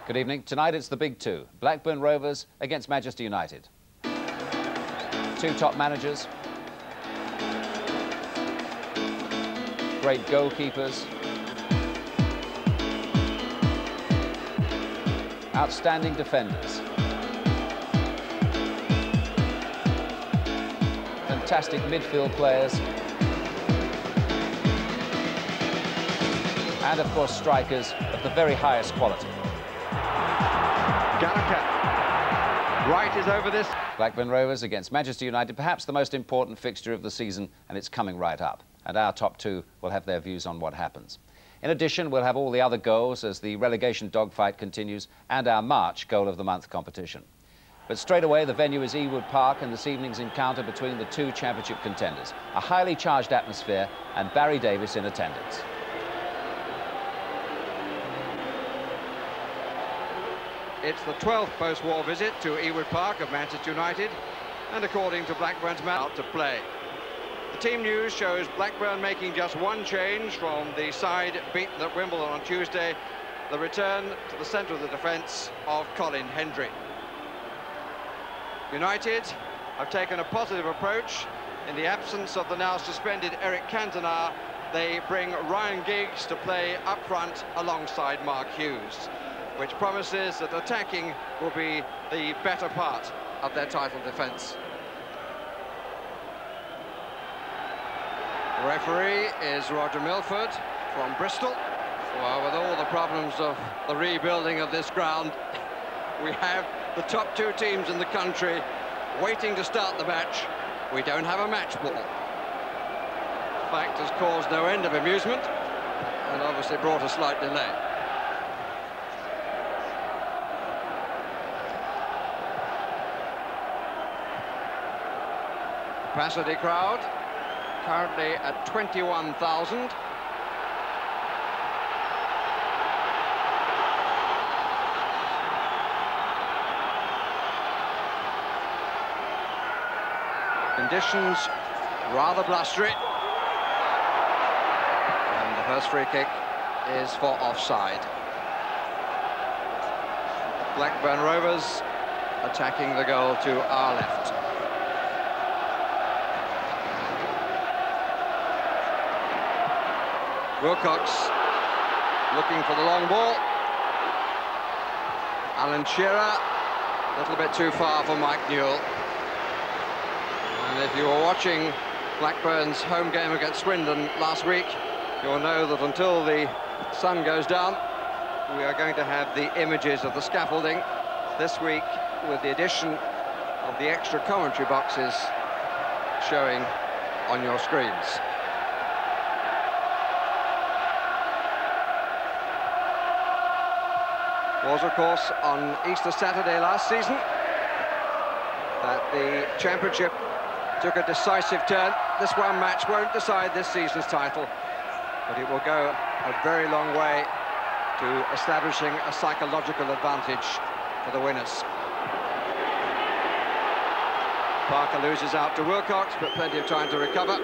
Good evening. Tonight it's the big two. Blackburn Rovers against Manchester United. Two top managers. Great goalkeepers. Outstanding defenders. Fantastic midfield players. And, of course, strikers of the very highest quality. Gallagher. Wright is over this. Blackburn Rovers against Manchester United, perhaps the most important fixture of the season, and it's coming right up. And our top two will have their views on what happens. In addition, we'll have all the other goals as the relegation dogfight continues and our March Goal of the Month competition. But straight away, the venue is Ewood Park and this evening's encounter between the two championship contenders. A highly charged atmosphere and Barry Davies in attendance. It's the 12th post-war visit to Ewood Park of Manchester United, and according to Blackburn's man, out to play. The team news shows Blackburn making just one change from the side beaten at Wimbledon on Tuesday, the return to the centre of the defence of Colin Hendry. United have taken a positive approach. In the absence of the now suspended Eric Cantona, they bring Ryan Giggs to play up front alongside Mark Hughes, which promises that attacking will be the better part of their title defence. The referee is Roger Milford from Bristol. Well, with all the problems of the rebuilding of this ground, we have the top two teams in the country waiting to start the match. We don't have a match ball. The fact has caused no end of amusement and obviously brought a slight delay. Capacity crowd currently at 21,000. Conditions rather blustery. And the first free kick is for offside. Blackburn Rovers attacking the goal to our left. Wilcox looking for the long ball. Alan Shearer, a little bit too far for Mike Newell. And if you were watching Blackburn's home game against Swindon last week, you'll know that until the sun goes down, we are going to have the images of the scaffolding this week with the addition of the extra commentary boxes showing on your screens. Was, of course, on Easter Saturday last season that the championship took a decisive turn. This one match won't decide this season's title, but it will go a very long way to establishing a psychological advantage for the winners. Parker loses out to Wilcox, but plenty of time to recover.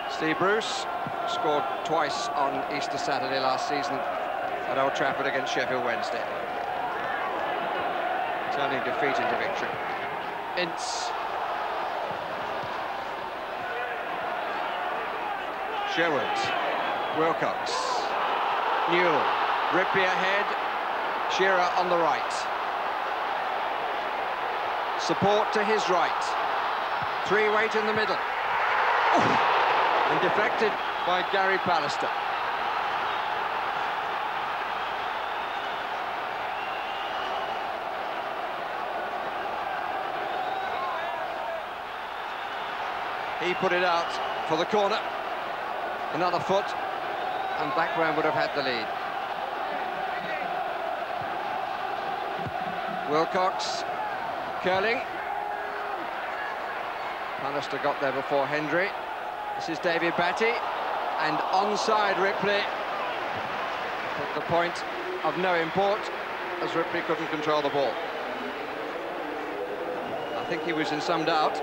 Steve Bruce scored twice on Easter Saturday last season at Old Trafford against Sheffield Wednesday, turning defeat into victory. Ince. Sherwood. Wilcox. Newell. Ripley ahead. Shearer on the right. Support to his right. Three-weight in the middle. Ooh. And deflected by Gary Pallister. He put it out for the corner. Another foot, and Blackburn would have had the lead. Wilcox curling. Pallister got there before Hendry. This is David Batty, and onside Ripley. But the point of no import, as Ripley couldn't control the ball. I think he was in some doubt.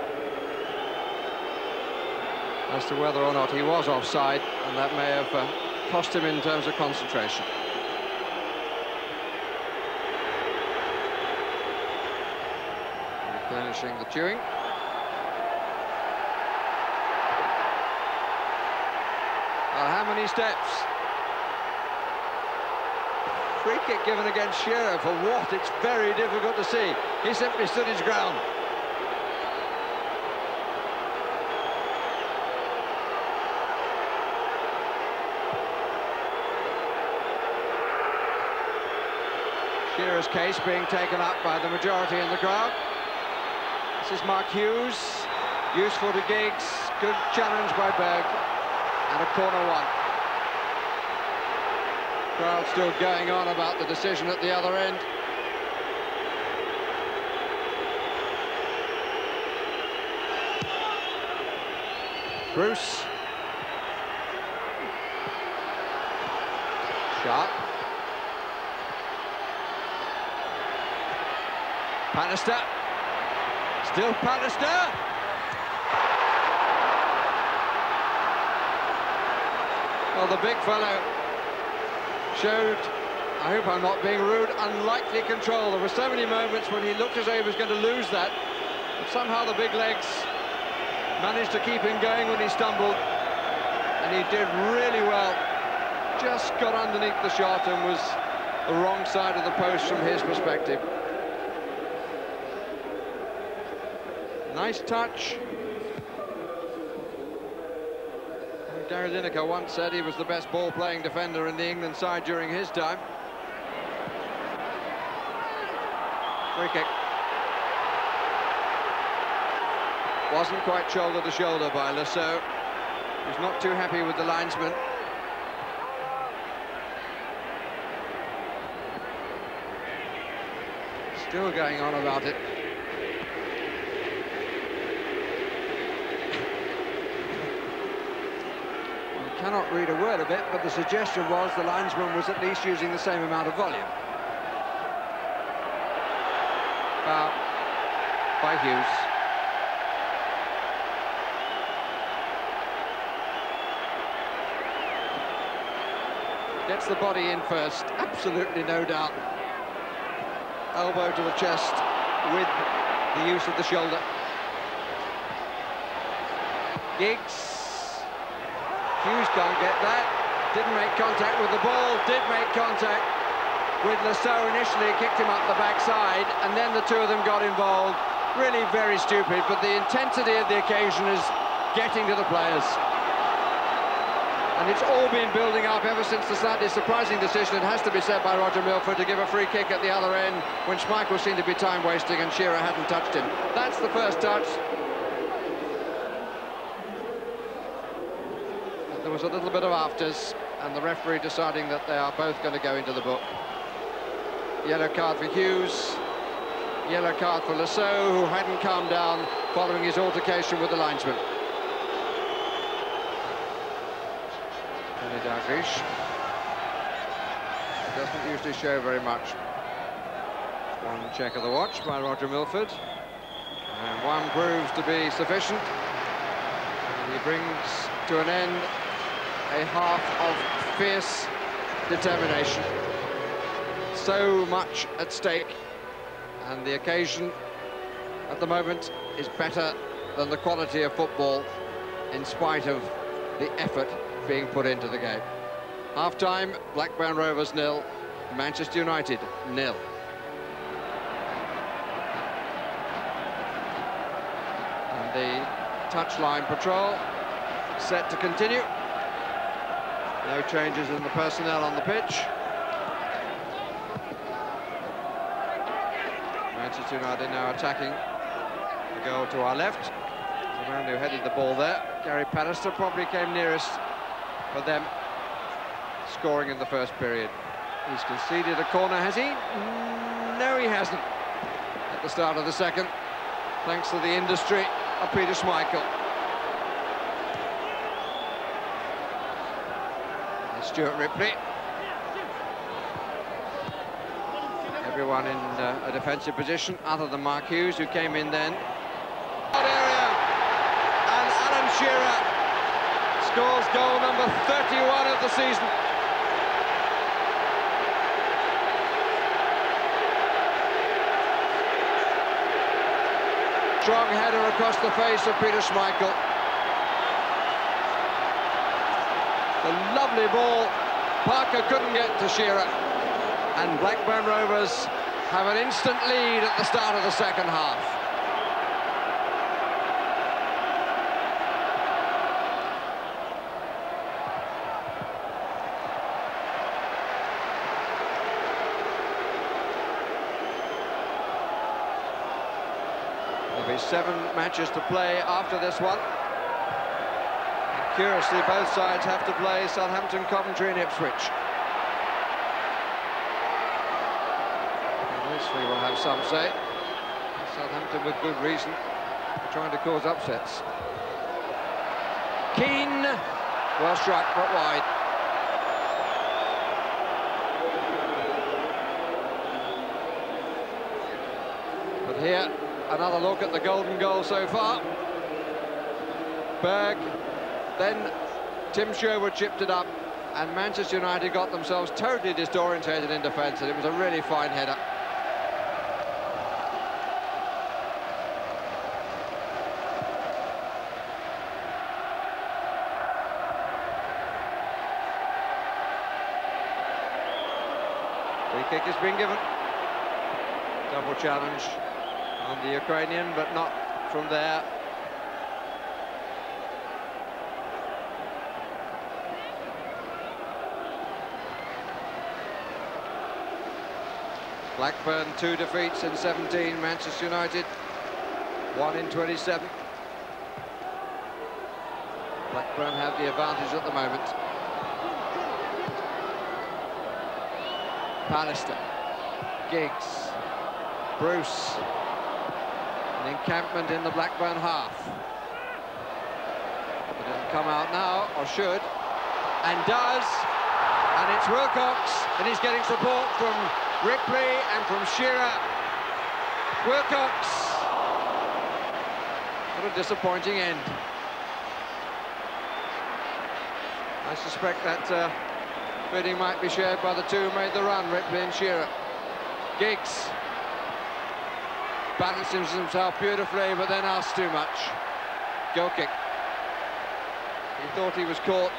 as to whether or not he was offside, and that may have cost him in terms of concentration. Replenishing the chewing. Well, how many steps? Free kick given against Shearer. For what? It's very difficult to see. He simply stood his ground. Shearer's case being taken up by the majority in the crowd. This is Mark Hughes, useful to Giggs, good challenge by Berg, and a corner one. Crowd still going on about the decision at the other end. Bruce. Sharp. Bannister. Still Bannister. Well, the big fellow showed, I hope I'm not being rude, unlikely control. There were so many moments when he looked as though he was going to lose that, but somehow the big legs managed to keep him going when he stumbled, and he did really well. Just got underneath the shot and was the wrong side of the post from his perspective. Nice touch. Gary Lineker once said he was the best ball-playing defender in the England side during his time. Free kick. Wasn't quite shoulder to shoulder by Lasso. He's not too happy with the linesman. Still going on about it. Cannot read a word of it, but the suggestion was the linesman was at least using the same amount of volume. Foul by Hughes. Gets the body in first, absolutely no doubt. Elbow to the chest with the use of the shoulder. Giggs. Hughes can't get that. Didn't make contact with the ball. Did make contact with Lasso initially. Kicked him up the backside, and then the two of them got involved. Really very stupid, but the intensity of the occasion is getting to the players. And it's all been building up ever since the slightly surprising decision, it has to be said, by Roger Milford to give a free kick at the other end when Schmeichel seemed to be time-wasting and Shearer hadn't touched him. That's the first touch. There was a little bit of afters, and the referee deciding that they are both going to go into the book. Yellow card for Hughes, yellow card for Lasso, who hadn't calmed down following his altercation with the linesman. Tony Dalglish doesn't usually show very much. One check of the watch by Roger Milford, and one proves to be sufficient. And he brings to an end a half of fierce determination. So much at stake, and the occasion at the moment is better than the quality of football, in spite of the effort being put into the game. Half-time, Blackburn Rovers 0, Manchester United 0. And the touchline patrol set to continue. No changes in the personnel on the pitch. Manchester United now attacking the goal to our left. The man who headed the ball there, Gary Pallister, probably came nearest for them scoring in the first period. He's conceded a corner, has he? No, he hasn't. At the start of the second, thanks to the industry of Peter Schmeichel. Stuart Ripley. Everyone in a defensive position other than Mark Hughes, who came in then. Area, and Alan Shearer scores goal number 31 of the season. Strong header across the face of Peter Schmeichel. A lovely ball. Parker couldn't get to Shearer. And Blackburn Rovers have an instant lead at the start of the second half. There'll be 7 matches to play after this one. And curiously, both sides have to play Southampton, Coventry and Ipswich. We will have some say. Southampton with good reason trying to cause upsets. Keane, well struck but wide. But here, another look at the golden goal so far. Berg, then Tim Sherwood chipped it up, and Manchester United got themselves totally disorientated in defence, and it was a really fine header. Kick has been given. Double challenge on the Ukrainian, but not from there. Blackburn 2 defeats in 17, Manchester United 1 in 27. Blackburn have the advantage at the moment. Pallister, Giggs, Bruce, an encampment in the Blackburn half. It doesn't come out now, or should, and does, and it's Wilcox, and he's getting support from Ripley and from Shearer. Wilcox, what a disappointing end. I suspect that feeling might be shared by the two who made the run, Ripley and Shearer. Giggs balances himself beautifully, but then asks too much. Goal kick. He thought he was caught.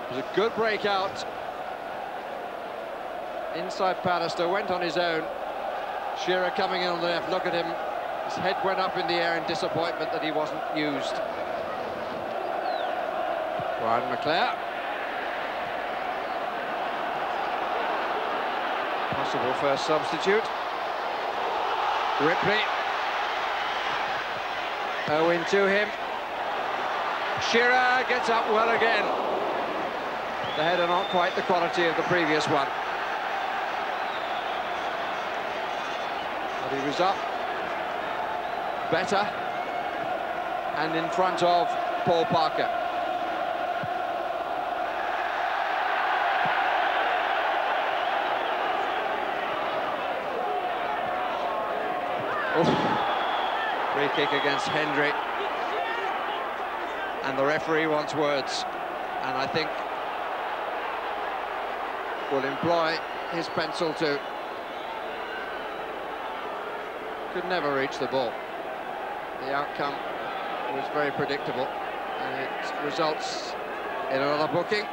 It was a good breakout. Inside Pallister, went on his own. Shearer coming in on the left, look at him. His head went up in the air in disappointment that he wasn't used. Brian McClare. Possible first substitute. Ripley. Owen to him. Shearer gets up well again. The header not quite the quality of the previous one. But he was up better and in front of Paul Parker. Oof. Free kick against Hendry, and the referee wants words, and I think will employ his pencil too. Could never reach the ball. The outcome was very predictable, and it results in another booking.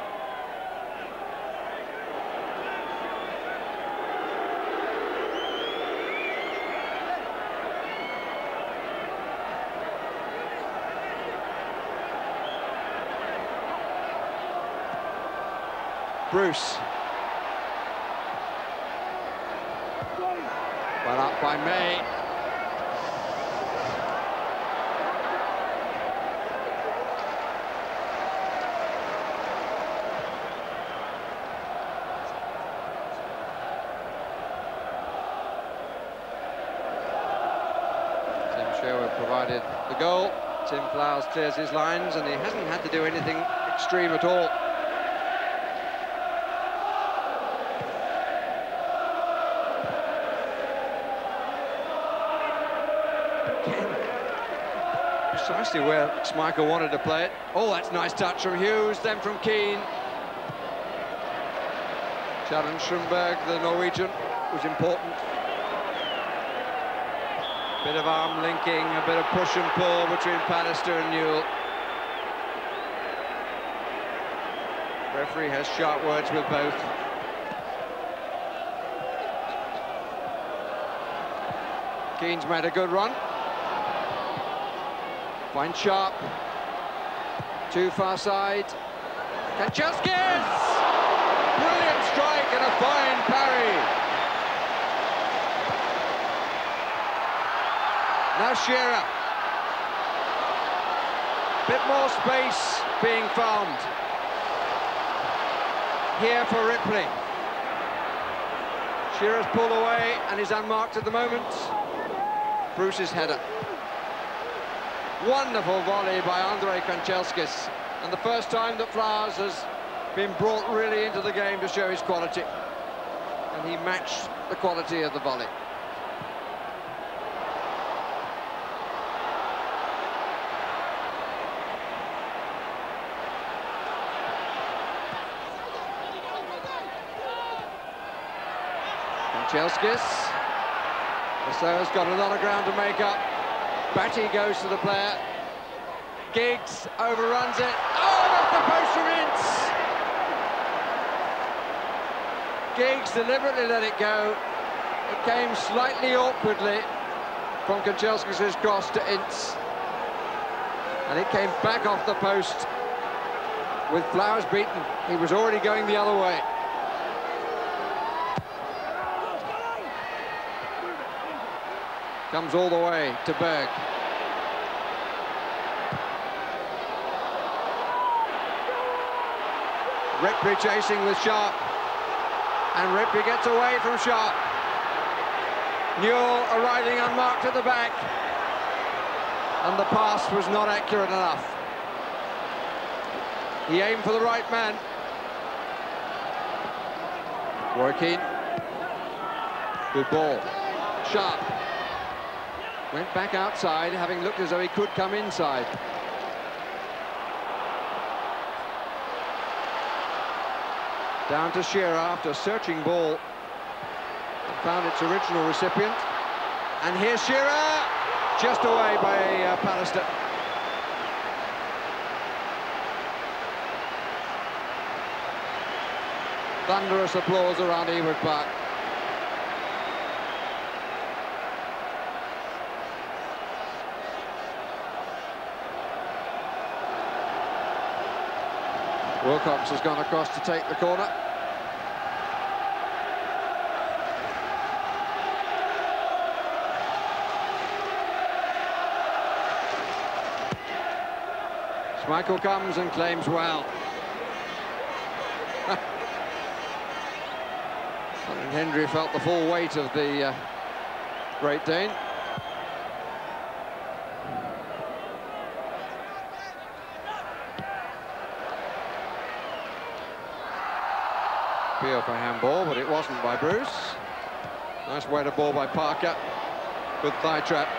Bruce. Well up by May. Provided the goal. Tim Flowers clears his lines, and he hasn't had to do anything extreme at all. Again, precisely where Schmeichel wanted to play it. Oh, that's a nice touch from Hughes, then from Keane. Challenge from Berg, the Norwegian, was important. Bit of arm linking, a bit of push and pull between Pallister and Newell. Referee has sharp words with both. Keane's made a good run. Finds Sharp. Too far side. Kanchelskis! Brilliant strike and a fine parry. Now Shearer. Bit more space being found here for Ripley. Shearer's pulled away and is unmarked at the moment. Bruce's header. Wonderful volley by Andrei Kanchelskis, and the first time that Flowers has been brought really into the game to show his quality, and he matched the quality of the volley. Kanchelskis. Lasso's got a lot of ground to make up. Batty goes to the player. Giggs overruns it. Oh, off the post from Ince. Giggs deliberately let it go. It came slightly awkwardly from Kanchelskis' cross to Ince. And it came back off the post with Flowers beaten. He was already going the other way. Comes all the way to Berg. Ripley chasing with Sharp. And Ripley gets away from Sharp. Newell arriving unmarked at the back. And the pass was not accurate enough. He aimed for the right man. Roy Keane. Good ball. Sharp. Went back outside, having looked as though he could come inside. Down to Shearer after searching ball. Found its original recipient. And here's Shearer, just away by Pallister. Thunderous applause around Ewood Park. Wilcox has gone across to take the corner. Schmeichel comes and claims well. And Hendry felt the full weight of the Great Dane. Appeal for handball, but it wasn't by Bruce. Nice weighted ball by Parker. Good thigh trap.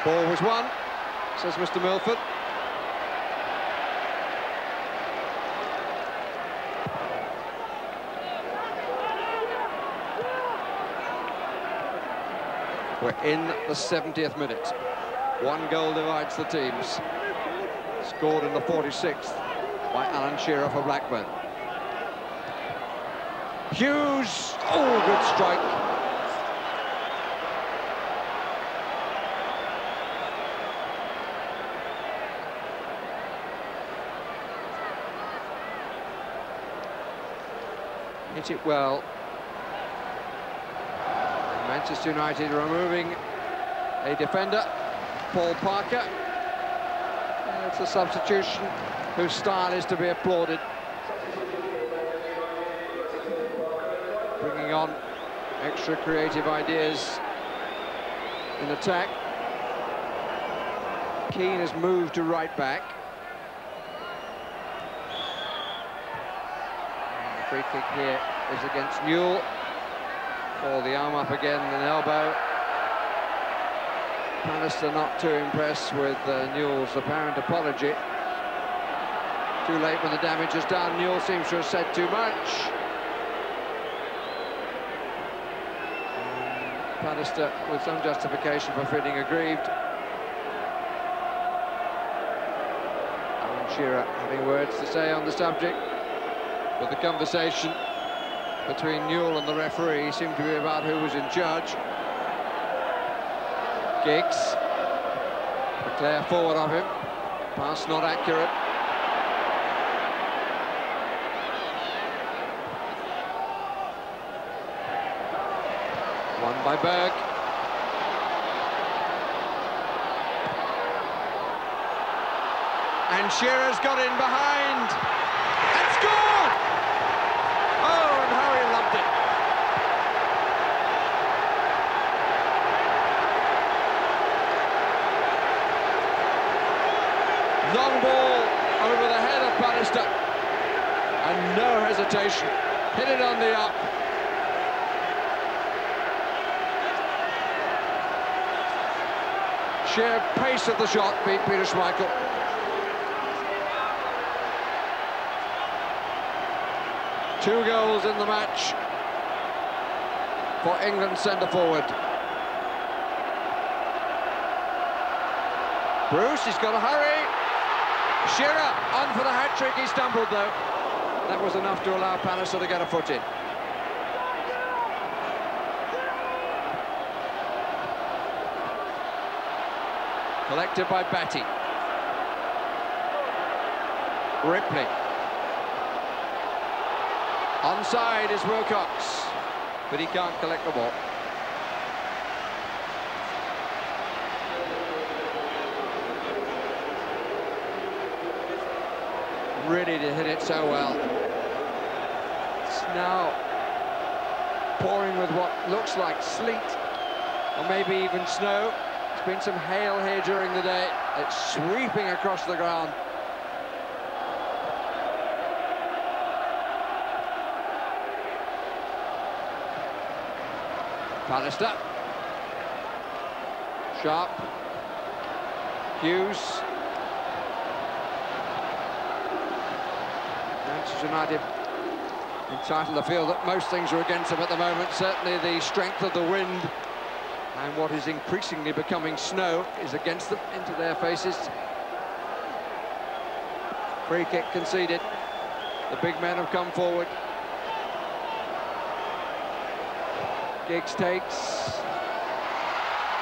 Ball was won, says Mr. Milford. We're in the 70th minute. One goal divides the teams. Scored in the 46th by Alan Shearer for Blackburn. Hughes, oh, good strike. Hit it well. And Manchester United removing a defender, Paul Parker. And it's a substitution whose style is to be applauded. Bringing on extra creative ideas in attack. Keane has moved to right back. And the free kick here is against Newell. For the arm up again, an elbow. Pallister not too impressed with Newell's apparent apology. Too late when the damage is done. Newell seems to have said too much. Pallister with some justification for feeling aggrieved. Alan Shearer having words to say on the subject, but the conversation between Newell and the referee seemed to be about who was in charge. Giggs, Leclerc forward of him, pass not accurate. Won by Berg. And Shearer's got in behind and scored! Oh, and how he loved it. Long ball over the head of Pallister, and no hesitation, hit it on the up. Sheer pace of the shot beat Peter Schmeichel. Two goals in the match for England centre-forward. Bruce, he's got to hurry. Shearer on for the hat-trick, he stumbled though. That was enough to allow Pallister to get a foot in. Collected by Batty. Ripley. Onside is Wilcox, but he can't collect the ball. Really did hit it so well. It's now pouring with what looks like sleet, or maybe even snow. There's been some hail here during the day. It's sweeping across the ground. Pallister. Sharp. Hughes. Manchester United entitled to feel that most things are against them at the moment. Certainly the strength of the wind and what is increasingly becoming snow is against them, into their faces. Free kick conceded. The big men have come forward. Giggs takes.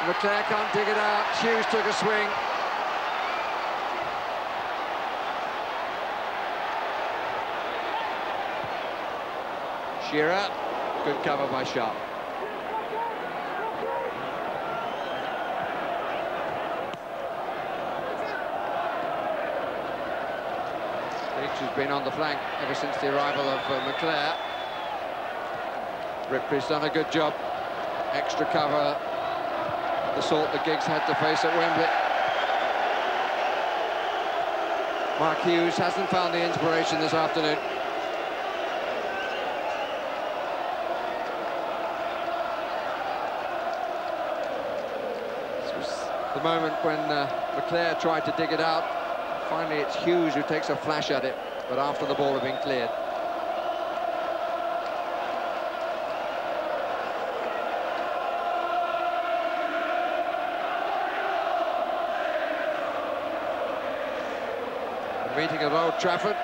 Leclerc can't dig it out. Hughes took a swing. Shearer, good cover by Sharp. Giggs has been on the flank ever since the arrival of Leclerc. Ripley's done a good job. Extra cover, the sort that Giggs had to face at Wembley. Mark Hughes hasn't found the inspiration this afternoon. This was the moment when Leclerc tried to dig it out. Finally, it's Hughes who takes a flash at it, but after the ball had been cleared. Meeting at Old Trafford,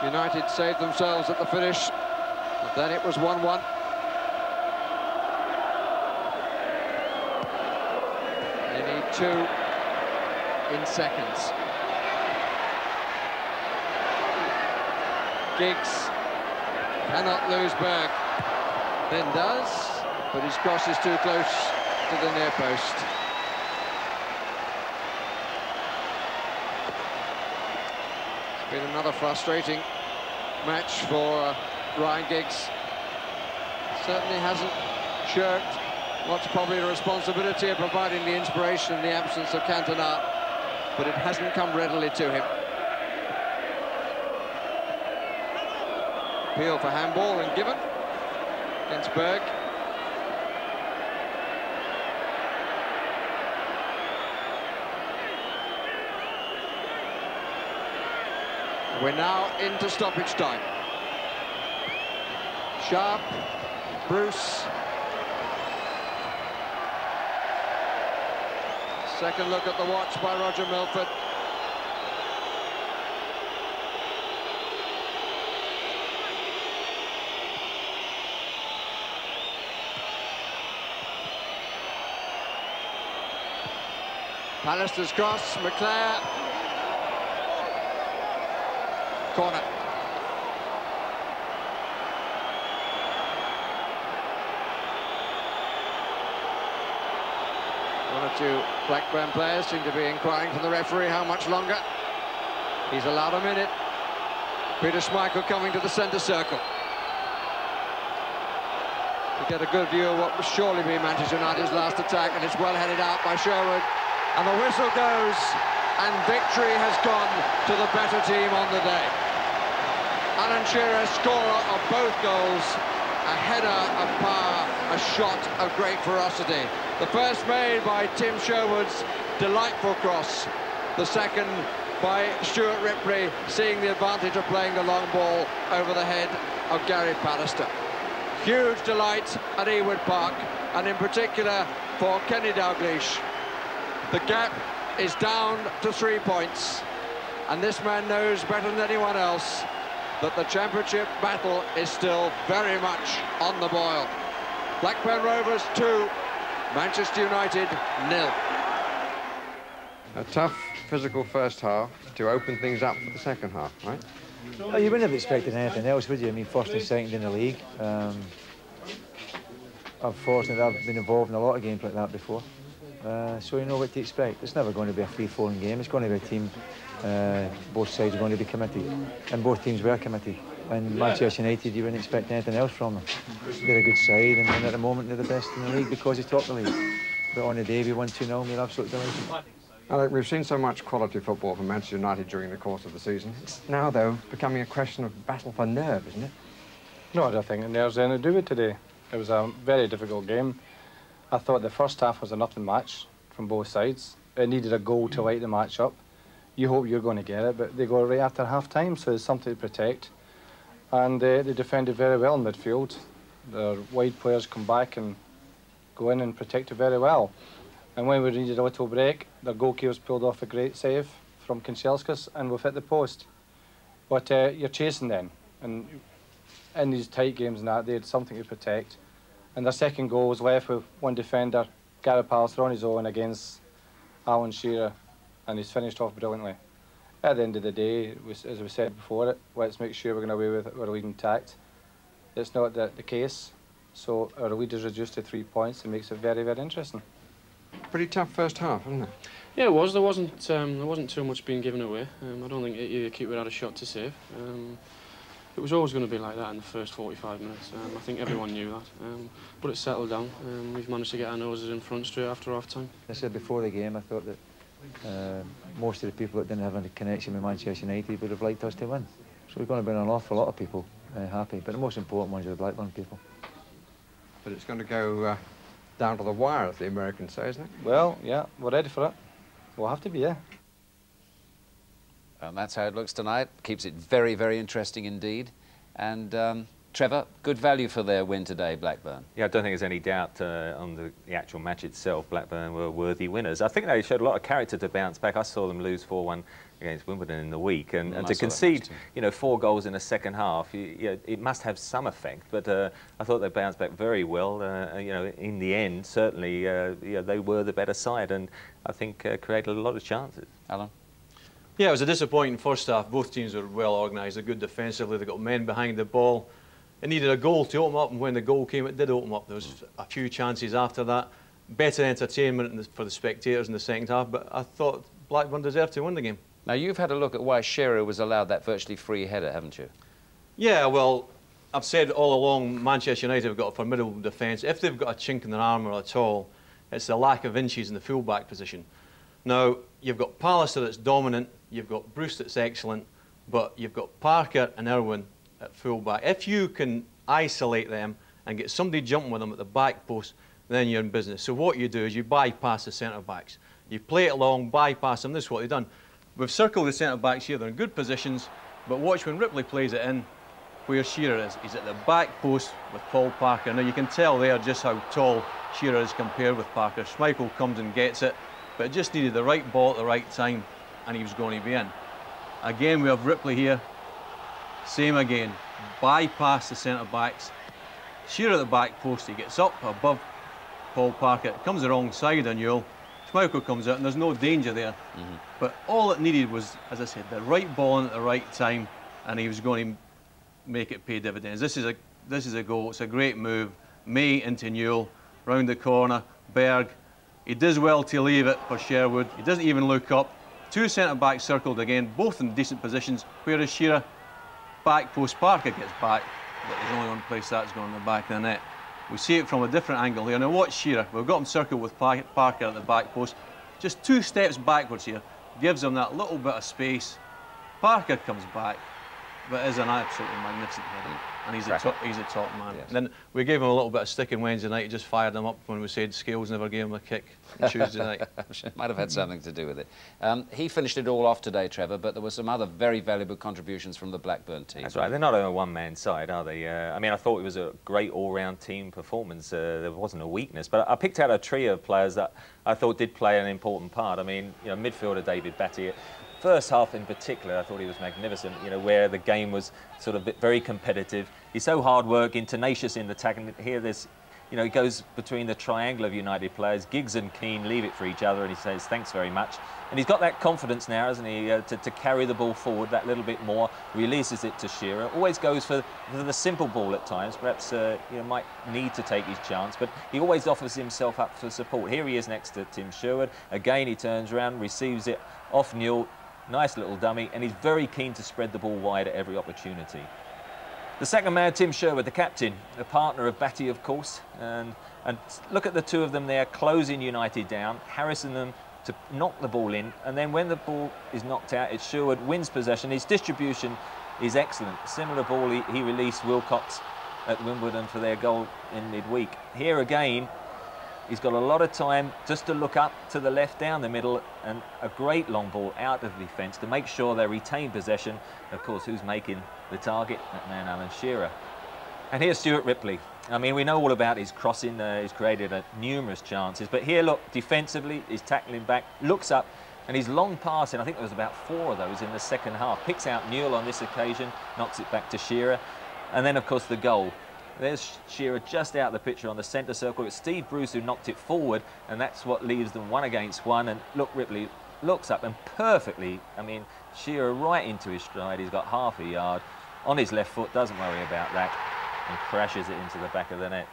United saved themselves at the finish, but then it was 1-1. They need 2 in seconds. Giggs cannot lose Berg, then does, but his cross is too close to the near post. Been another frustrating match for Ryan Giggs. Certainly hasn't shirked what's probably the responsibility of providing the inspiration in the absence of Cantona, but it hasn't come readily to him. Appeal for handball and given against Berg. We're now into stoppage time. Sharp, Bruce. Second look at the watch by Roger Milford. Pallister's cross, McClare. Corner. One or two Blackburn players seem to be inquiring from the referee how much longer. He's allowed a minute. Peter Schmeichel coming to the centre circle. To get a good view of what will surely be Manchester United's last attack, and it's well headed out by Sherwood. And the whistle goes, and victory has gone to the better team on the day. Alan Shearer, scorer of both goals, a header of power, a shot of great ferocity. The first made by Tim Sherwood's delightful cross. The second by Stuart Ripley, seeing the advantage of playing the long ball over the head of Gary Pallister. Huge delight at Ewood Park, and in particular for Kenny Dalglish. The gap is down to 3 points, and this man knows better than anyone else that the championship battle is still very much on the boil. Blackburn Rovers 2, Manchester United 0. A tough physical first half to open things up for the second half, right? Well, you wouldn't have expected anything else, would you? I mean, first and second in the league. Unfortunately, I've been involved in a lot of games like that before. So you know what to expect. It's never going to be a free-flowing game. It's going to be a team, both sides are going to be committed, and both teams were committed. And Manchester United, you wouldn't expect anything else from them. They're a good side, and at the moment they're the best in the league because they top the league. But on the day we won 2-0, we're absolutely delighted. Alec, we've seen so much quality football from Manchester United during the course of the season. It's now, though, becoming a question of battle for nerve, isn't it? No, I don't think it has anything to do with today. It was a very difficult game. I thought the first half was a nothing match from both sides. It needed a goal to light the match up. You hope you're going to get it, but they go right after half-time, so there's something to protect. And they defended very well in midfield. Their wide players come back and go in and protect it very well. And when we needed a little break, their goalkeepers pulled off a great save from Kanchelskis and we've hit the post. But you're chasing them, and in these tight games and that, they had something to protect. And their second goal was left with one defender, Gary Pallister, on his own against Alan Shearer, and he's finished off brilliantly. At the end of the day, as we said before it, let's make sure we're going away with our lead intact. It's not the case, so our lead is reduced to 3 points and makes it very, very interesting. Pretty tough first half, wasn't it? Yeah, it was. There wasn't too much being given away. I don't think either keeper had a shot to save. It was always going to be like that in the first 45 minutes. I think everyone knew that. But it settled down. We've managed to get our noses in front straight after half-time. I said before the game, I thought that most of the people that didn't have any connection with Manchester United would have liked us to win. So we're going to be an awful lot of people happy. But the most important ones are the Blackburn people. But it's going to go down to the wire, as the Americans say, isn't it? Well, yeah, we're ready for it. We'll have to be, yeah. And that's how it looks tonight. Keeps it very, very interesting indeed. And Trevor, good value for their win today, Blackburn. Yeah, I don't think there's any doubt on the actual match itself. Blackburn were worthy winners. I think they showed a lot of character to bounce back. I saw them lose 4-1 against Wimbledon in the week, and to concede, 4 goals in the second half, it must have some effect. But I thought they bounced back very well. In the end, certainly, they were the better side, and I think created a lot of chances. Alan? Yeah, it was a disappointing first half. Both teams were well organised. They're good defensively. They got men behind the ball. It needed a goal to open up, and when the goal came, it did open up. There was a few chances after that. Better entertainment for the spectators in the second half, but I thought Blackburn deserved to win the game. Now, you've had a look at why Shearer was allowed that virtually free header, haven't you? Yeah, well, I've said all along, Manchester United have got a formidable defence. If they've got a chink in their armour at all, it's the lack of inches in the full-back position. Now, you've got Pallister that's dominant, you've got Bruce that's excellent, but you've got Parker and Irwin at full-back. If you can isolate them and get somebody jumping with them at the back post, then you're in business. So what you do is you bypass the centre-backs. You play it long, bypass them. This is what they've done. We've circled the centre-backs here. They're in good positions. But watch when Ripley plays it in, where Shearer is. He's at the back post with Paul Parker. Now you can tell there just how tall Shearer is compared with Parker. Schmeichel comes and gets it, but it just needed the right ball at the right time, and he was going to be in. Again, we have Ripley here. Same again. Bypass the centre-backs. Shearer at the back post. He gets up above Paul Parker. It comes the wrong side on Newell. Schmeichel comes out, and there's no danger there. But all it needed was, as I said, the right ball in at the right time, and he was going to make it pay dividends. This is a goal. It's a great move. May into Newell, round the corner. Berg. He does well to leave it for Sherwood. He doesn't even look up. Two centre-backs circled again, both in decent positions. Whereas Shearer, back post, Parker gets back, but there's only one place that's going in the back of the net. We see it from a different angle here. Now watch Shearer. We've got him circled with Parker at the back post. Just 2 steps backwards here. Gives him that little bit of space. Parker comes back, but it is an absolutely magnificent header. And he's a top man. Yes. And then we gave him a little bit of stick on Wednesday night. He just fired him up when we said Scales never gave him a kick on Tuesday night. Might have had something to do with it. He finished it all off today, Trevor, but there were some other very valuable contributions from the Blackburn team. That's right. They're not a one-man side, are they? I mean, I thought it was a great all-round team performance. There wasn't a weakness, but I picked out a trio of players that I thought did play an important part. I mean, you know, midfielder David Batty. First half in particular, I thought he was magnificent, you know, where the game was sort of very competitive. He's so hard-working, tenacious in the attack, and here there's, you know, he goes between the triangle of United players. Giggs and Keane leave it for each other, and he says, thanks very much. And he's got that confidence now, hasn't he, to carry the ball forward that little bit more, releases it to Shearer. Always goes for the simple ball at times, perhaps, you know, might need to take his chance, but he always offers himself up for support. Here he is next to Tim Sherwood. Again, he turns around, receives it off Newell. Nice little dummy, and he's very keen to spread the ball wide at every opportunity. The second man, Tim Sherwood, the captain, the partner of Batty, of course, and look at the two of them there, closing United down, harassing them to knock the ball in, and then when the ball is knocked out, it's Sherwood wins possession. His distribution is excellent. Similar ball he released Wilcox at Wimbledon for their goal in midweek. Here again, he's got a lot of time just to look up to the left, down the middle, and a great long ball out of the defence to make sure they retain possession. Of course, who's making the target? That man, Alan Shearer. And here's Stuart Ripley. I mean, we know all about his crossing. He's created numerous chances. But here, look, defensively, he's tackling back, looks up, and his long passing, I think there was about 4 of those in the second half. Picks out Newell on this occasion, knocks it back to Shearer. And then, of course, the goal. There's Shearer just out of the picture on the centre circle. It's Steve Bruce who knocked it forward, and that's what leaves them 1 against 1. And look, Ripley looks up and perfectly, I mean, Shearer right into his stride. He's got half a yard on his left foot, doesn't worry about that, and crashes it into the back of the net.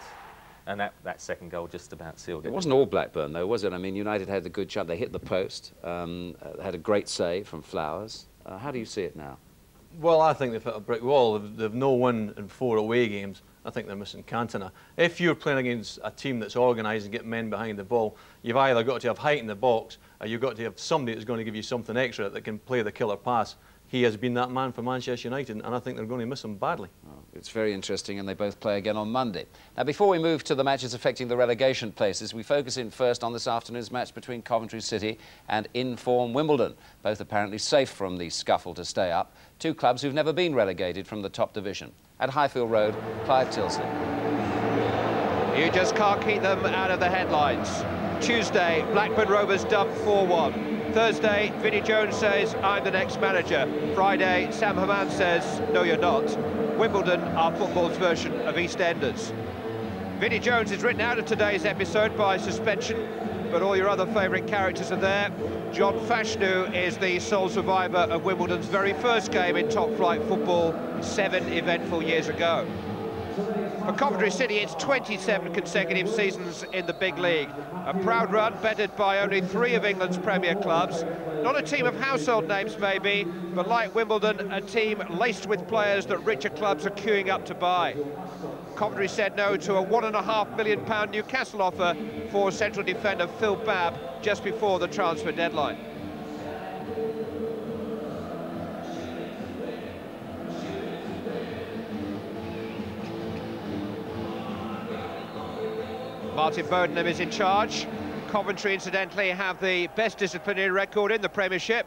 And that second goal just about sealed it. It wasn't all Blackburn, though, was it? I mean, United had a good shot. They hit the post, had a great save from Flowers. How do you see it now? Well, I think they've hit a brick wall. They've no win in 4 away games. I think they're missing Cantona. If you're playing against a team that's organised and get men behind the ball, you've either got to have height in the box, or you've got to have somebody that's going to give you something extra that can play the killer pass. He has been that man for Manchester United, and I think they're going to miss him badly. Oh, it's very interesting, and they both play again on Monday. Now, before we move to the matches affecting the relegation places, we focus in first on this afternoon's match between Coventry City and in-form Wimbledon, both apparently safe from the scuffle to stay up. 2 clubs who've never been relegated from the top division. At Highfield Road, Clive Tilsley. You just can't keep them out of the headlines. Tuesday, Blackburn Rovers dumped 4-1. Thursday, Vinnie Jones says, I'm the next manager. Friday, Sam Hammam says, no, you're not. Wimbledon are football's version of EastEnders. Vinnie Jones is written out of today's episode by suspension, but all your other favourite characters are there. John Fashanu is the sole survivor of Wimbledon's very first game in top-flight football 7 eventful years ago. For Coventry City, it's 27 consecutive seasons in the big league. A proud run bettered by only 3 of England's Premier clubs. Not a team of household names, maybe, but like Wimbledon, a team laced with players that richer clubs are queuing up to buy. Coventry said no to a £1.5 million Newcastle offer for central defender Phil Babb just before the transfer deadline. Martin Bodenham is in charge. Coventry, incidentally, have the best disciplinary record in the Premiership.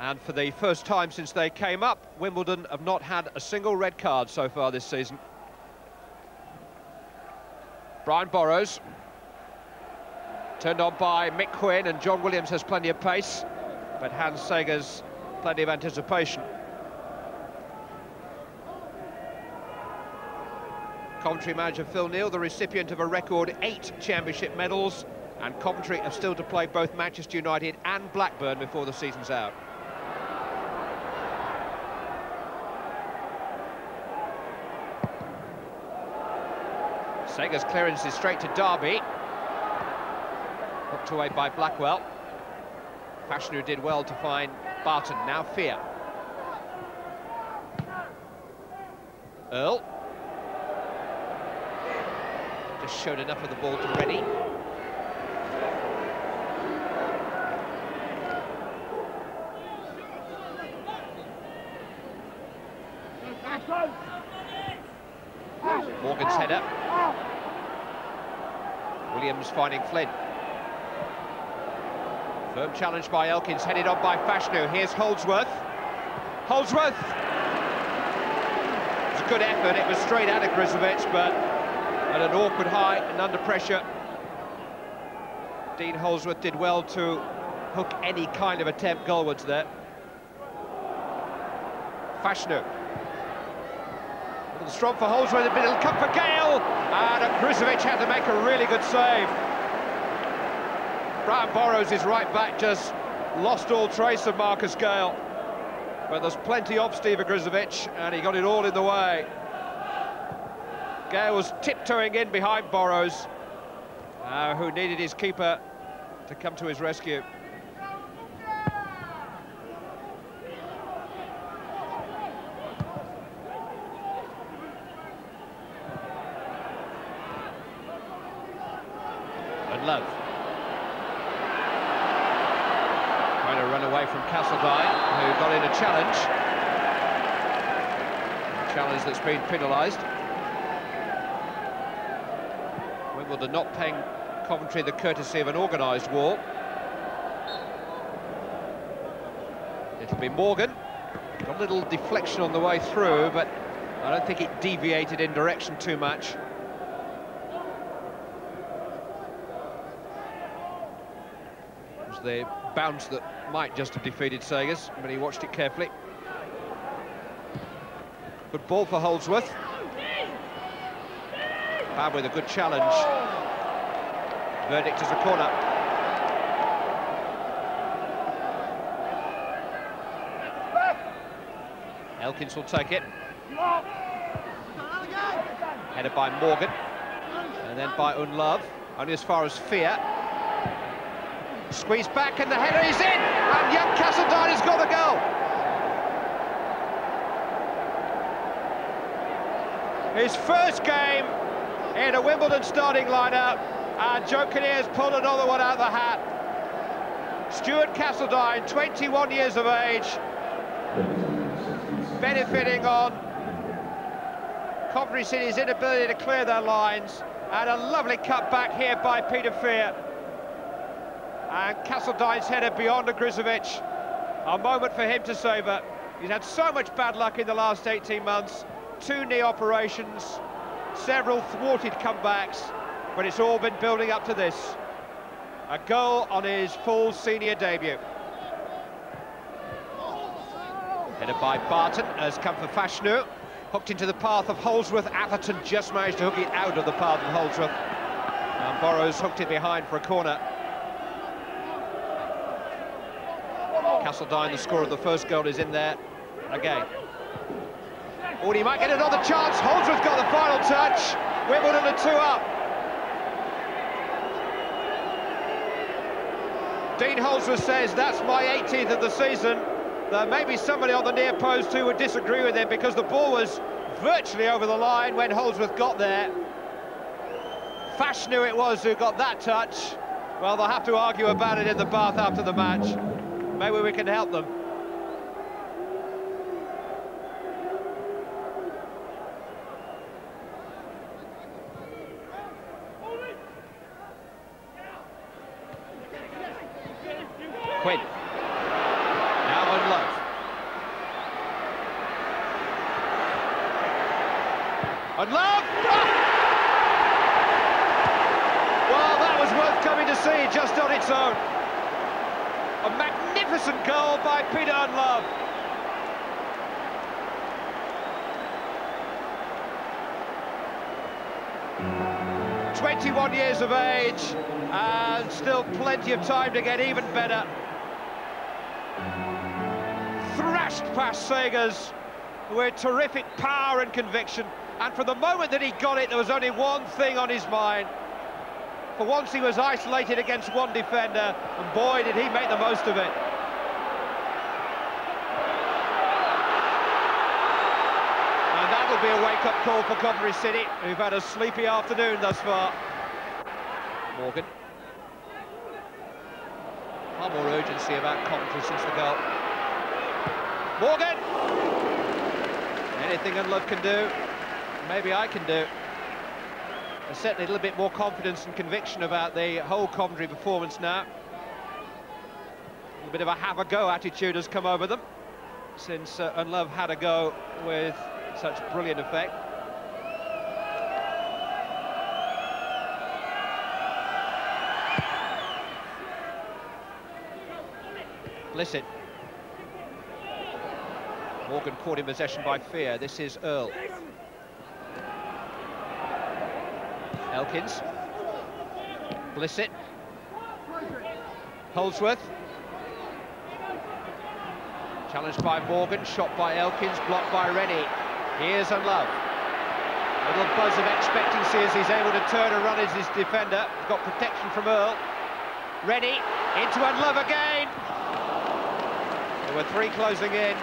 And for the first time since they came up, Wimbledon have not had a single red card so far this season. Brian Burrows. Turned on by Mick Quinn, and John Williams has plenty of pace, but Hans Sager's plenty of anticipation. Coventry manager Phil Neal, the recipient of a record 8 championship medals, and Coventry have still to play both Manchester United and Blackburn before the season's out. Sager's clearance is straight to Derby. Hooked away by Blackwell. Fashanu did well to find Barton, now Fear. Earl. Just showed enough of the ball to Reddy. Morgan's header. Williams finding Flynn. Firm challenge by Elkins, headed on by Fashanu. Here's Holdsworth. Holdsworth! It was a good effort, it was straight at Grizovic, but at an awkward height and under pressure. Dean Holdsworth did well to hook any kind of attempt goalwards there. Fashanu. A little strong for Holdsworth, a bit of come for Gale, and Grizovic had to make a really good save. Brian Burrows, his right back, just lost all trace of Marcus Gale. But there's plenty of Steve Grizovic, and he got it all in the way. Gale was tiptoeing in behind Burrows, who needed his keeper to come to his rescue. And Love. Run away from Castledine, who got in a challenge. A challenge that's been penalised. Wimbledon not paying Coventry the courtesy of an organised wall. It'll be Morgan. Got a little deflection on the way through, but I don't think it deviated in direction too much. It was the bounce that might just have defeated Sagers, but he watched it carefully. Good ball for Holdsworth. Bab with a good challenge. Verdict is a corner. Elkins will take it. Headed by Morgan. And then by Unlove. Only as far as Fear. Squeezed back and the header is in, and young Castledine has got the goal. His first game in a Wimbledon starting lineup, and Joe Kinnear's pulled another one out of the hat. Stuart Castledine, 21 years of age, benefiting on Coventry City's inability to clear their lines, and a lovely cut back here by Peter Fear. And Castledine's header beyond Grizovic. A moment for him to savour. He's had so much bad luck in the last 18 months. 2 knee operations, several thwarted comebacks, but it's all been building up to this. A goal on his full senior debut. Headed by Barton, has come for Fashanu. Hooked into the path of Holdsworth. Atherton just managed to hook it out of the path of Holdsworth. And Burrows hooked it behind for a corner. Castledine, the scorer of the first goal, is in there again. Oh, he might get another chance. Holdsworth got the final touch. Wimbledon are 2 up. Dean Holdsworth says, that's my 18th of the season. There may be somebody on the near post who would disagree with him, because the ball was virtually over the line when Holdsworth got there. Fashanu it was who got that touch. Well, they'll have to argue about it in the bath after the match. Maybe we can help them. Quinn. Now Unlove. And Love! Well, that was worth coming to see just on its own. A magnificent goal by Peter Unlove. "21 years of age, and still plenty of time to get even better." Thrashed past Sagers with terrific power and conviction, and from the moment that he got it, there was only one thing on his mind. For once he was isolated against one defender, and boy did he make the most of it. And that'll be a wake-up call for Coventry City, who've had a sleepy afternoon thus far. Morgan. Far more urgency about Coventry since the goal. Morgan! Anything Unlove can do, maybe I can do. There's certainly a little bit more confidence and conviction about the whole Coventry performance now. A bit of a have-a-go attitude has come over them since Unlove had a go with such brilliant effect. Blissett. Morgan caught in possession by Fear. This is Earl. Elkins. Blissett. Holdsworth. Challenged by Morgan, shot by Elkins, blocked by Rennie. Here's Unlove. A little buzz of expectancy as he's able to turn and run as his defender. He's got protection from Earl. Rennie into Unlove again. There were three closing in,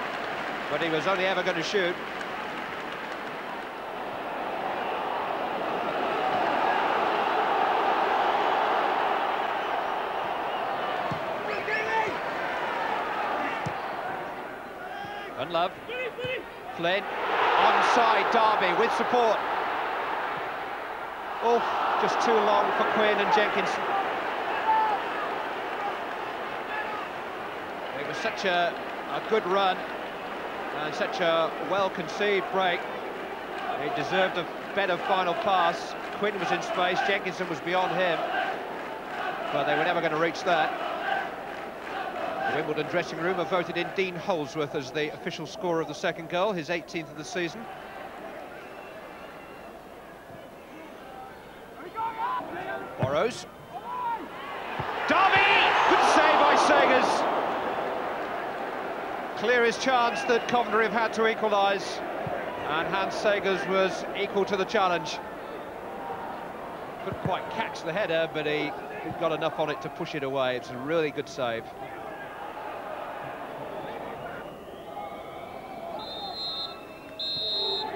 but he was only ever going to shoot. Unlove. Flynn. Onside Derby with support. Oh, just too long for Quinn and Jenkinson. It was such a good run and such a well-conceived break. He deserved a better final pass. Quinn was in space, Jenkinson was beyond him, but they were never going to reach that. The Wimbledon dressing room have voted in Dean Holdsworth as the official scorer of the second goal, his 18th of the season. Borrows. Derby! Good save by Sagers. Clearest chance that Coventry have had to equalise, and Hans Sagers was equal to the challenge. Couldn't quite catch the header, but he got enough on it to push it away. It's a really good save.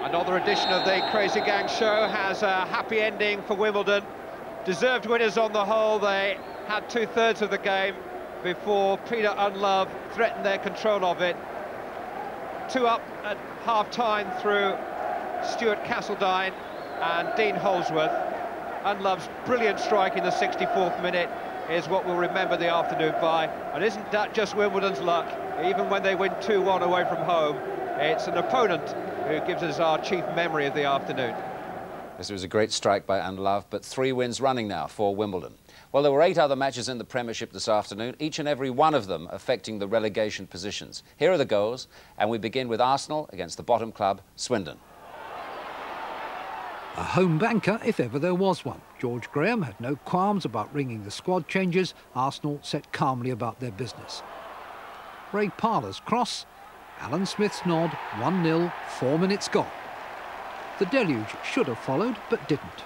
Another edition of the Crazy Gang show has a happy ending for Wimbledon. Deserved winners on the whole. They had two-thirds of the game before Peter Unlove threatened their control of it. 2 up at half-time through Stuart Castledine and Dean Holdsworth. Unlove's brilliant strike in the 64th minute is what we'll remember the afternoon by. And isn't that just Wimbledon's luck? Even when they win 2-1 away from home, it's an opponent who gives us our chief memory of the afternoon. This was a great strike by Unlove, but 3 wins running now for Wimbledon. Well, there were 8 other matches in the Premiership this afternoon, each and every one of them affecting the relegation positions. Here are the goals, and we begin with Arsenal against the bottom club, Swindon. A home banker, if ever there was one. George Graham had no qualms about ringing the squad changes. Arsenal set calmly about their business. Ray Parlour's cross, Alan Smith's nod, 1-0, 4 minutes gone. The deluge should have followed, but didn't.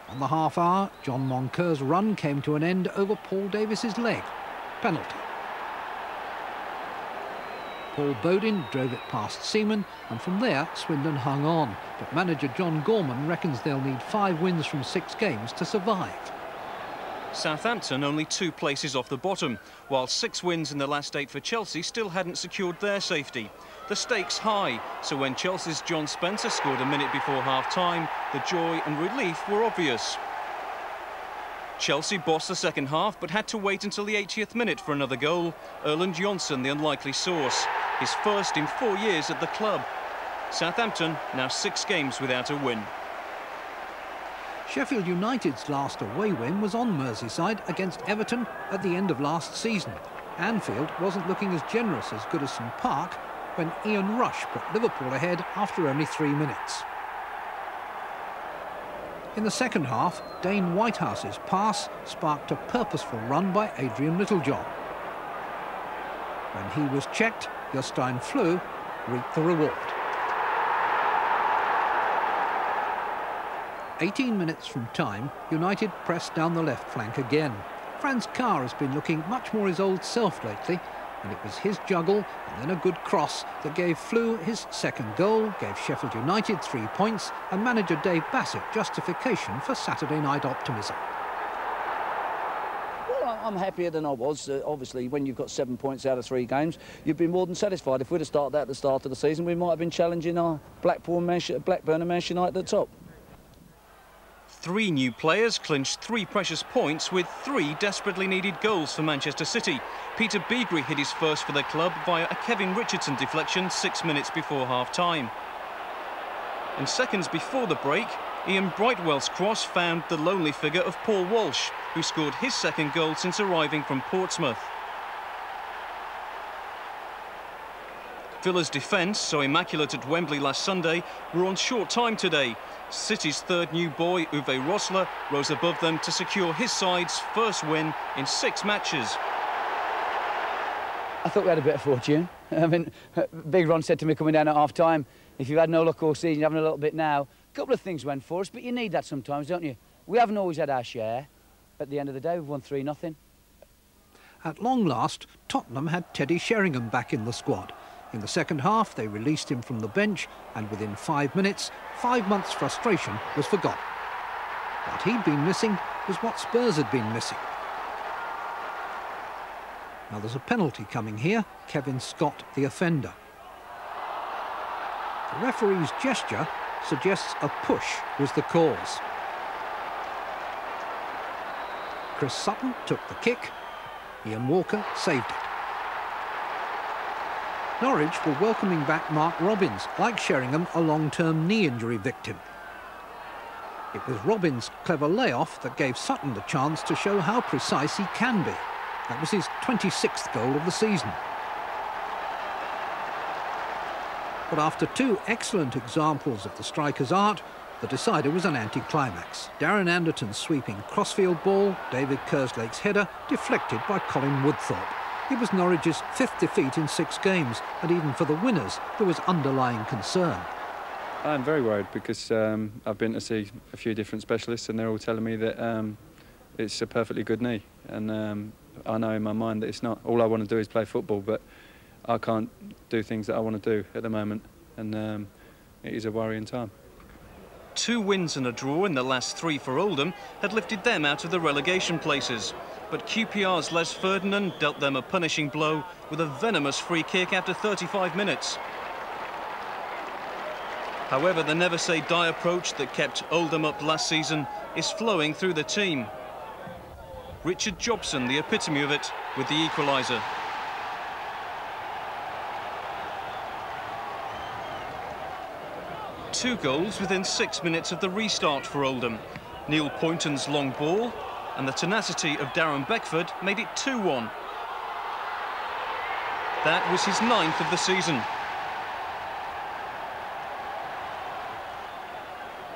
On the half hour, John Moncur's run came to an end over Paul Davis's leg. Penalty. Paul Bodin drove it past Seaman, and from there, Swindon hung on. But manager John Gorman reckons they'll need 5 wins from 6 games to survive. Southampton only 2 places off the bottom, while 6 wins in the last 8 for Chelsea still hadn't secured their safety. The stakes high, so when Chelsea's John Spencer scored a minute before half-time, the joy and relief were obvious. Chelsea bossed the second half, but had to wait until the 80th minute for another goal. Erland Johnsen, the unlikely source, his first in 4 years at the club. Southampton now 6 games without a win. Sheffield United's last away win was on Merseyside against Everton at the end of last season. Anfield wasn't looking as generous as Goodison Park when Ian Rush put Liverpool ahead after only 3 minutes. In the second half, Dane Whitehouse's pass sparked a purposeful run by Adrian Littlejohn. When he was checked, Jostein Flue reaped the reward. 18 minutes from time, United pressed down the left flank again. Franz Carr has been looking much more his old self lately, and it was his juggle and then a good cross that gave Flue his second goal, gave Sheffield United 3 points, and manager Dave Bassett justification for Saturday night optimism. Well, I'm happier than I was. Obviously, when you've got 7 points out of 3 games, you'd be more than satisfied. If we'd have started that at the start of the season, we might have been challenging our Blackburn and Manchester United at the top. 3 new players clinched 3 precious points with 3 desperately needed goals for Manchester City. Peter Beagrie hit his first for the club via a Kevin Richardson deflection 6 minutes before half-time. And seconds before the break, Ian Brightwell's cross found the lonely figure of Paul Walsh, who scored his second goal since arriving from Portsmouth. Villa's defence, so immaculate at Wembley last Sunday, were on short time today. City's third new boy, Uwe Rosler, rose above them to secure his side's first win in 6 matches. I thought we had a bit of fortune. I mean, Big Ron said to me coming down at half-time, if you've had no luck all season, you're having a little bit now. A couple of things went for us, but you need that sometimes, don't you? We haven't always had our share. At the end of the day, we've won 3-0. At long last, Tottenham had Teddy Sheringham back in the squad. In the second half, they released him from the bench, and within 5 minutes, 5 months' frustration was forgotten. What he'd been missing was what Spurs had been missing. Now there's a penalty coming here. Kevin Scott, the offender. The referee's gesture suggests a push was the cause. Chris Sutton took the kick. Ian Walker saved it. Norwich were welcoming back Mark Robbins, like Sheringham, a long-term knee injury victim. It was Robbins' clever layoff that gave Sutton the chance to show how precise he can be. That was his 26th goal of the season. But after 2 excellent examples of the striker's art, the decider was an anticlimax. Darren Anderton's sweeping crossfield ball, David Kerslake's header, deflected by Colin Woodthorpe. It was Norwich's 5th defeat in 6 games, and even for the winners, there was underlying concern. I'm very worried because I've been to see a few different specialists and they're all telling me that it's a perfectly good knee. And I know in my mind that it's not. All I want to do is play football, but I can't do things that I want to do at the moment. And it is a worrying time. 2 wins and a draw in the last 3 for Oldham had lifted them out of the relegation places. But QPR's Les Ferdinand dealt them a punishing blow with a venomous free kick after 35 minutes. However, the never-say-die approach that kept Oldham up last season is flowing through the team. Richard Jobson, the epitome of it, with the equaliser. Two goals within 6 minutes of the restart for Oldham. Neil Poynton's long ball and the tenacity of Darren Beckford made it 2-1. That was his 9th of the season.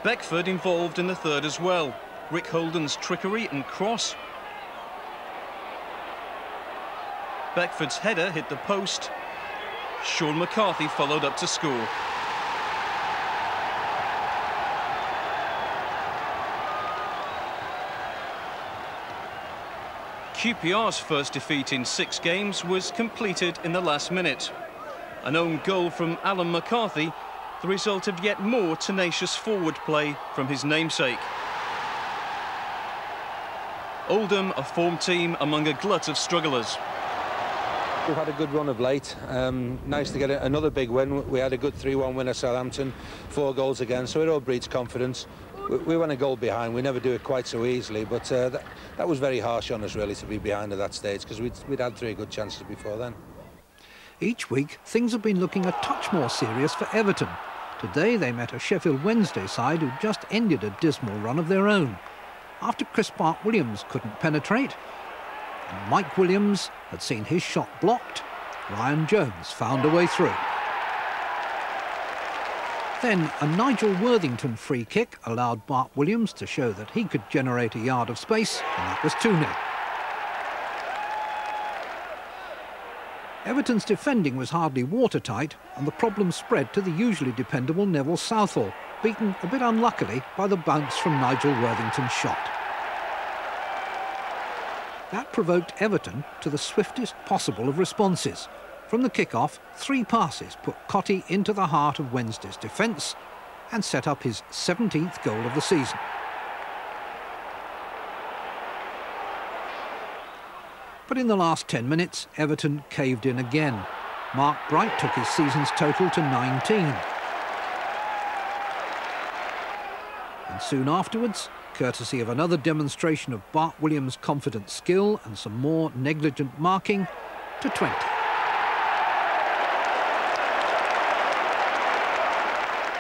Beckford involved in the third as well. Rick Holden's trickery and cross. Beckford's header hit the post. Sean McCarthy followed up to score. QPR's first defeat in 6 games was completed in the last minute. An own goal from Alan McCarthy, the result of yet more tenacious forward play from his namesake. Oldham, a form team among a glut of strugglers. We've had a good run of late. Nice to get another big win. We had a good 3-1 win at Southampton, 4 goals again, so it all breeds confidence. We went a goal behind. We never do it quite so easily, but that was very harsh on us, really, to be behind at that stage, because we'd had 3 good chances before then. Each week, things have been looking a touch more serious for Everton. Today they met a Sheffield Wednesday side who just ended a dismal run of their own. After Chris Bart-Williams couldn't penetrate, and Mike Williams had seen his shot blocked, Ryan Jones found a way through. Then a Nigel Worthington free kick allowed Bart-Williams to show that he could generate a yard of space, and that was 2-0. Everton's defending was hardly watertight, and the problem spread to the usually dependable Neville Southall, beaten a bit unluckily by the bounce from Nigel Worthington's shot. That provoked Everton to the swiftest possible of responses. From the kick-off, 3 passes put Cottee into the heart of Wednesday's defence and set up his 17th goal of the season. But in the last 10 minutes, Everton caved in again. Mark Bright took his season's total to 19. And soon afterwards, courtesy of another demonstration of Bart-Williams' confident skill and some more negligent marking, to 20.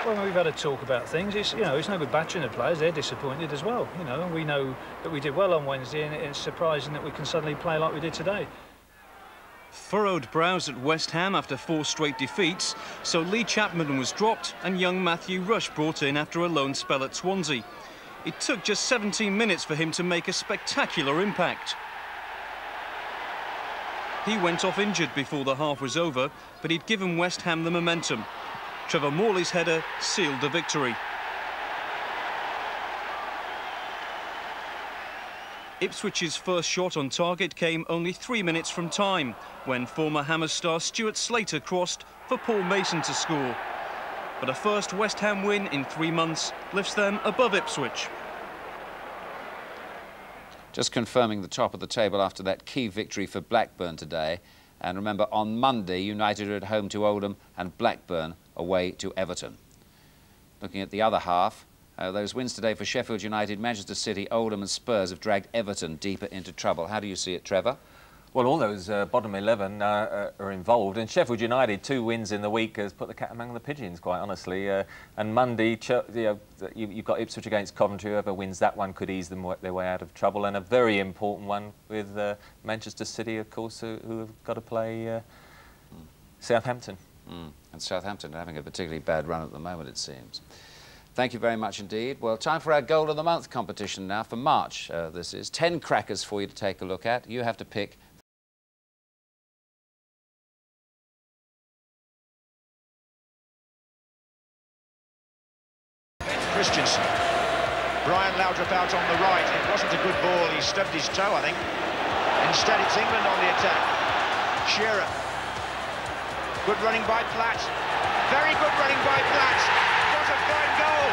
Well, we've had a talk about things. It's no good battering the players. They're disappointed as well, and we know that we did well on Wednesday, and it's surprising that we can suddenly play like we did today. Furrowed brows at West Ham after 4 straight defeats, so Lee Chapman was dropped and young Matthew Rush brought in after a loan spell at Swansea. It took just 17 minutes for him to make a spectacular impact. He went off injured before the half was over, but he'd given West Ham the momentum. Trevor Morley's header sealed the victory. Ipswich's first shot on target came only 3 minutes from time, when former Hammers star Stuart Slater crossed for Paul Mason to score. But a first West Ham win in 3 months lifts them above Ipswich. Just confirming the top of the table after that key victory for Blackburn today. And remember, on Monday, United are at home to Oldham and Blackburn away to Everton. Looking at the other half, those wins today for Sheffield United, Manchester City, Oldham and Spurs have dragged Everton deeper into trouble. How do you see it, Trevor? Well, all those bottom 11 are involved, and Sheffield United, 2 wins in the week has put the cat among the pigeons, quite honestly. And Monday, you've got Ipswich against Coventry. Whoever wins that one could ease them their way out of trouble, and a very important one with Manchester City, of course, who have got to play Southampton. And Southampton are having a particularly bad run at the moment, it seems. Thank you very much indeed. Well, time for our Goal of the Month competition now for March. This is 10 crackers for you to take a look at. You have to pick Christensen. Brian Laudrup out on the right. It wasn't a good ball. He stubbed his toe, I think. Instead, it's England on the attack. Shearer. Good running by Platt. Very good running by Platt. What a fine goal.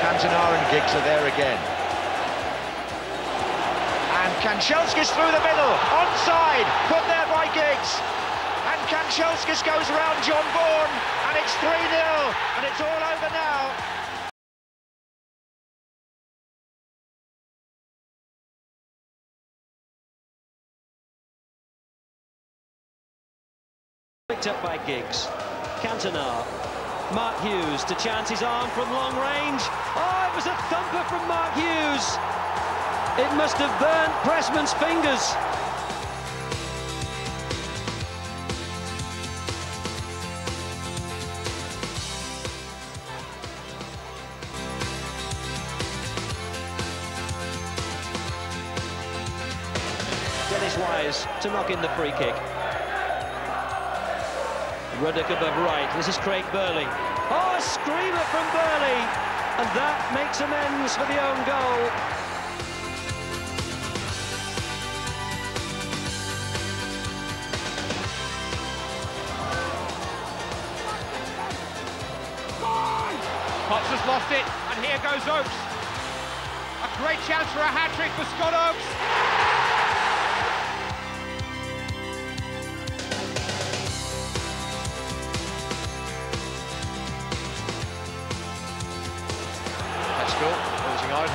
Cantona and Giggs are there again. And Kanchelskis through the middle, onside, put there by Giggs. And Kanchelskis goes around John Bourne, and it's 3-0, and it's all over now. Picked up by Giggs. Cantona. Mark Hughes to chance his arm from long range. Oh, it was a thumper from Mark Hughes. It must have burnt Pressman's fingers. Dennis Wise to knock in the free kick. Ruddock above right. This is Craig Burley. Oh, a screamer from Burley! And that makes amends for the own goal. Potts has lost it, and here goes Oakes. A great chance for a hat-trick for Scott Oakes.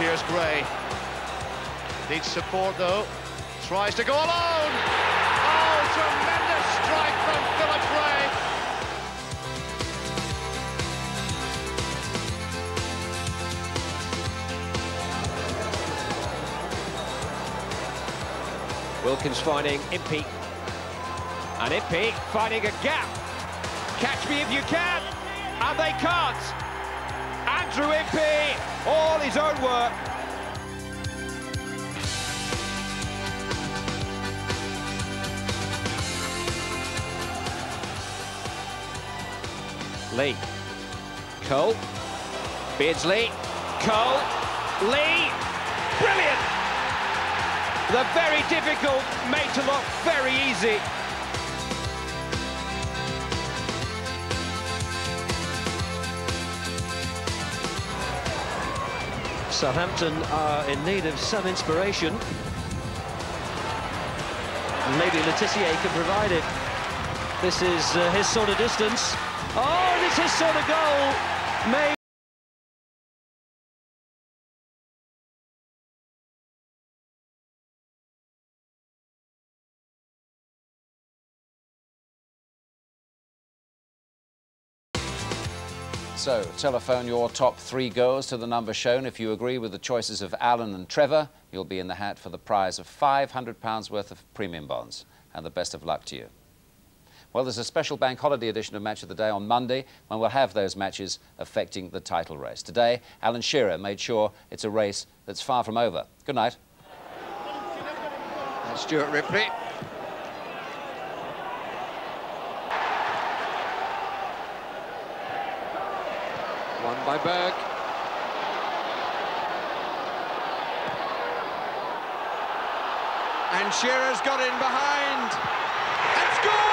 Here's Gray. Needs support though. Tries to go alone. Oh, tremendous strike from Philip Gray. Wilkins finding Impey. And Impey finding a gap. Catch me if you can. And they can't. Andrew Impey, all his own work. Lee. Cole. Beardsley. Cole. Lee. Brilliant! The very difficult made to look very easy. Southampton are in need of some inspiration. Maybe Letitia can provide it. This is his sort of distance. Oh, this is his sort of goal. Maybe. So, telephone your top 3 goals to the number shown. If you agree with the choices of Alan and Trevor, you'll be in the hat for the prize of £500 worth of premium bonds. And the best of luck to you. Well, there's a special bank holiday edition of Match of the Day on Monday when we'll have those matches affecting the title race. Today, Alan Shearer made sure it's a race that's far from over. Good night. And Stuart Ripley. Won by Berg. And Shearer's got in behind. And scored!